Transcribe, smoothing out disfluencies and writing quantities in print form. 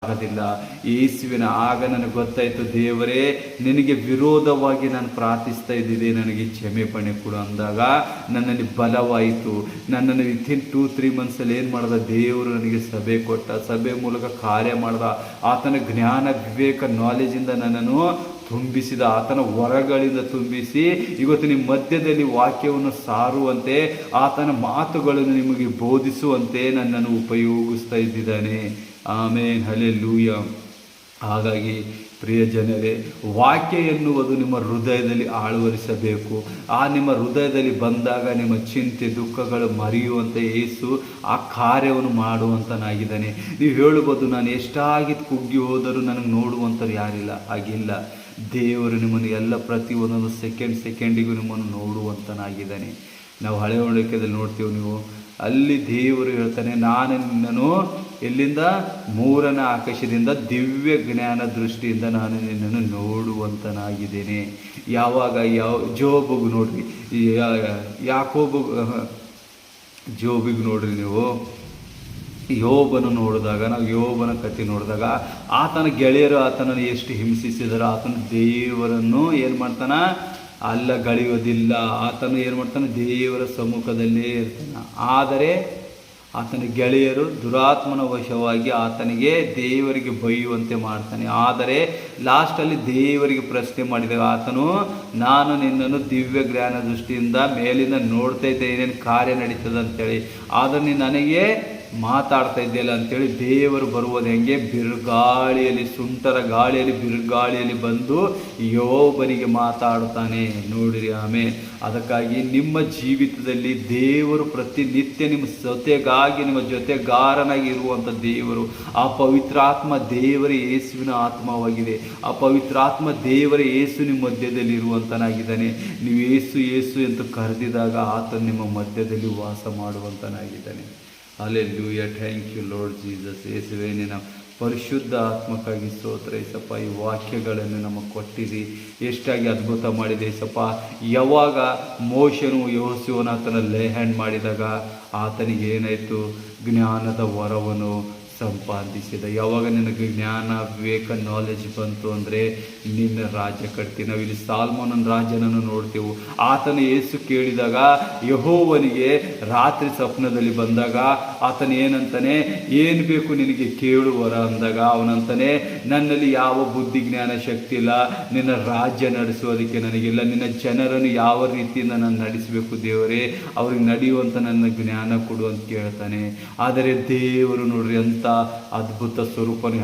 ಆಗೋದಿಲ್ಲ. ಯೇಸುವಿನ ಆಗ ನನಗೆ ಗೊತ್ತಾಯಿತು, ದೇವರೇ ನಿನಗೆ ವಿರೋಧವಾಗಿ ನಾನು ಪ್ರಾರ್ಥಿಸ್ತಾ ಇದ್ದಿದ್ದೆ, ನನಗೆ ಕ್ಷಮೆಪಣೆ ಕೊಡು ಅಂದಾಗ ನನ್ನಲ್ಲಿ ಬಲವಾಯಿತು. ನನ್ನನ್ನು ವಿತಿನ್ 2-3 ಮಂತ್ಸಲ್ಲಿ ಏನು ಮಾಡ್ದ, ದೇವರು ನನಗೆ ಸಭೆ ಕೊಟ್ಟ, ಸಭೆ ಮೂಲಕ ಕಾರ್ಯ ಮಾಡ್ದ. ಆತನ ಜ್ಞಾನ ವಿವೇಕ ನಾಲೆಜಿಂದ ನನ್ನನ್ನು ತುಂಬಿಸಿದ, ಆತನ ವರಗಳಿಂದ ತುಂಬಿಸಿ ಇವತ್ತು ನಿಮ್ಮ ಮಧ್ಯದಲ್ಲಿ ವಾಕ್ಯವನ್ನು ಸಾರುವಂತೆ, ಆತನ ಮಾತುಗಳನ್ನು ನಿಮಗೆ ಬೋಧಿಸುವಂತೆ ನನ್ನನ್ನು ಉಪಯೋಗಿಸ್ತಾ ಇದ್ದಿದ್ದಾನೆ. ಆಮೇನ್, ಹಲ್ಲೆಲೂಯಾ. ಹಾಗಾಗಿ ಪ್ರಿಯ ಜನರೇ, ವಾಕ್ಯ ಎನ್ನುವುದು ನಿಮ್ಮ ಹೃದಯದಲ್ಲಿ ಆಳವರಿಸಬೇಕು. ನಿಮ್ಮ ಹೃದಯದಲ್ಲಿ ಬಂದಾಗ ನಿಮ್ಮ ಚಿಂತೆ ದುಃಖಗಳು ಮರೆಯುವಂತೆ ಯೇಸು ಆ ಕಾರ್ಯವನ್ನು ಮಾಡುವಂತನಾಗಿದ್ದಾನೆ. ನೀವು ಹೇಳ್ಬೋದು, ನಾನು ಎಷ್ಟಾಗಿ ಕುಗ್ಗಿ ಹೋದರೂ ನನಗೆ ನೋಡುವಂಥವ್ರು ಯಾರಿಲ್ಲ. ಹಾಗಿಲ್ಲ, ದೇವರು ನಿಮ್ಮನ್ನು ಎಲ್ಲ ಪ್ರತಿ ಒಂದೊಂದು ಸೆಕೆಂಡಿಗೂ ನಿಮ್ಮನ್ನು ನೋಡುವಂತನಾಗಿದ್ದಾನೆ. ನಾವು ಹಳೆ ಒಡಂಬಡಿಕೆಯಲ್ಲಿ ನೋಡ್ತೀವಿ, ನೀವು ಅಲ್ಲಿ ದೇವರು ಹೇಳ್ತಾನೆ, ನಾನು ನಿನ್ನನ್ನು ಎಲ್ಲಿಂದ, ಮೂರನೇ ಆಕಾಶದಿಂದ ದಿವ್ಯ ಜ್ಞಾನ ದೃಷ್ಟಿಯಿಂದ ನಾನು ನಿನ್ನನ್ನು ನೋಡುವಂತನಾಗಿದ್ದೇನೆ. ಯಾವಾಗ ಜೋಬಿಗೆ ನೋಡ್ರಿ, ಜೋಬಿಗೆ ನೋಡ್ರಿ, ನೀವು ಯೋಬನ ನೋಡಿದಾಗ, ನಾವು ಯೋಬನ ಕಥೆ ನೋಡಿದಾಗ ಆತನ ಗೆಳೆಯರು ಆತನನ್ನು ಎಷ್ಟು ಹಿಂಸಿಸಿದರು. ಆತನ ದೇವರನ್ನು ಏನು ಮಾಡ್ತಾನ, ಅಲ್ಲ ಗಳಿಯೋದಿಲ್ಲ. ಆತನು ಏನು ಮಾಡ್ತಾನೆ, ದೇವರ ಸಮ್ಮುಖದಲ್ಲೇ ಇರ್ತಾನೆ. ಆದರೆ ಆತನ ಗೆಳೆಯರು ದುರಾತ್ಮನ ವಶವಾಗಿ ಆತನಿಗೆ ದೇವರಿಗೆ ಬೈಯುವಂತೆ ಮಾಡ್ತಾನೆ. ಆದರೆ ಲಾಸ್ಟಲ್ಲಿ ದೇವರಿಗೆ ಪ್ರಶ್ನೆ ಮಾಡಿದಾಗ ಆತನು, ನಾನು ನಿನ್ನನ್ನು ದಿವ್ಯ ಜ್ಞಾನ ದೃಷ್ಟಿಯಿಂದ ಮೇಲಿಂದ ನೋಡ್ತಾ ಇದ್ದೆ, ಏನೇನು ಕಾರ್ಯ ನಡೀತದೆ ಅಂತೇಳಿ, ಆದರೆ ನೀನು ನನಗೆ ಮಾತಾಡ್ತಾ ಇದ್ದೆಯಲ್ಲ ಅಂತೇಳಿ ದೇವರು ಬರುವುದು ಹೆಂಗೆ, ಬಿರುಗಾಳಿಯಲ್ಲಿ, ಸುಂಟರ ಗಾಳಿಯಲ್ಲಿ, ಬಿರುಗಾಳಿಯಲ್ಲಿ ಬಂದು ಯೋಬನಿಗೆ ಮಾತಾಡುತ್ತಾನೆ. ನೋಡಿರಿ. ಆಮೇಲೆ ಅದಕ್ಕಾಗಿ ನಿಮ್ಮ ಜೀವಿತದಲ್ಲಿ ದೇವರು ಪ್ರತಿನಿತ್ಯ ನಿಮ್ಮ ಜೊತೆಗಾಗಿ, ನಿಮ್ಮ ಜೊತೆಗಾರನಾಗಿ ಇರುವಂಥ ದೇವರು, ಆ ಪವಿತ್ರಾತ್ಮ ದೇವರ ಯೇಸುವಿನ ಆತ್ಮವಾಗಿದೆ. ಆ ಪವಿತ್ರಾತ್ಮ ದೇವರ ಯೇಸು ನಿಮ್ಮ ಮಧ್ಯದಲ್ಲಿ ಇರುವಂತನಾಗಿದ್ದಾನೆ. ನೀವು ಯೇಸು ಯೇಸು ಎಂದು ಕರೆದಿದಾಗ ಆತನು ನಿಮ್ಮ ಮಧ್ಯದಲ್ಲಿ ವಾಸ ಮಾಡುವಂತನಾಗಿದ್ದಾನೆ. Hallelujah. Thank you Lord Jesus. ಯೇಸುವೇ, ನಿನ್ನ ಪರಿಶುದ್ಧ ಆತ್ಮಕ್ಕಾಗಿ ಸ್ತೋತ್ರ ಏಸಪ್ಪ. ಈ ವಾಕ್ಯಗಳನ್ನು ನಮಗೆ ಕೊಟ್ಟಿರಿ, ಎಷ್ಟಾಗಿ ಅದ್ಭುತ ಮಾಡಿದೆ ಏಸಪ್ಪ. ಯಾವಾಗ ಮೋಶನು ಯೆಹೋಶುವನ ಆತನ ಲೇ ಹ್ಯಾಂಡ್ ಮಾಡಿದಾಗ ಆತನಿಗೆ ಏನಾಯಿತು, ಜ್ಞಾನದ ವರವನ್ನು ಸಂಪಾದಿಸಿದ. ಯಾವಾಗ ನಿನಗೆ ಜ್ಞಾನ ವಿವೇಕ ನಾಲೆಜ್ ಬಂತು ಅಂದರೆ ನಿನ್ನ ರಾಜ್ಯ ಕಟ್ತಿ. ನಾವಿಲ್ಲಿ ಸಾಲ್ಮೋನನ ರಾಜ್ಯನನ್ನು ನೋಡ್ತೇವೆ. ಆತನ ಯೇಸು ಕೇಳಿದಾಗ ಯೆಹೋವನಿಗೆ ರಾತ್ರಿ ಸ್ವಪ್ನದಲ್ಲಿ ಬಂದಾಗ ಆತನ ಏನಂತಾನೆ, ಏನು ಬೇಕು ನಿನಗೆ ಕೇಳುವರ ಅಂದಾಗ ಅವನಂತಾನೆ, ನನ್ನಲ್ಲಿ ಯಾವ ಬುದ್ಧಿ ಜ್ಞಾನ ಶಕ್ತಿ ಇಲ್ಲ, ನಿನ್ನ ರಾಜ್ಯ ನಡೆಸುವುದಕ್ಕೆ ನನಗಿಲ್ಲ. ನಿನ್ನ ಜನರನ್ನು ಯಾವ ರೀತಿಯಿಂದ ನಾನು ನಡೆಸಬೇಕು ದೇವರೇ, ಅವ್ರಿಗೆ ನಡೆಯುವಂಥ ನನ್ನ ಜ್ಞಾನ ಕೊಡು ಅಂತ ಕೇಳ್ತಾನೆ. ಆದರೆ ದೇವರು ನೋಡ್ರಿ ಅಂತ ಅದ್ಭುತ ಸ್ವರೂಪನೇ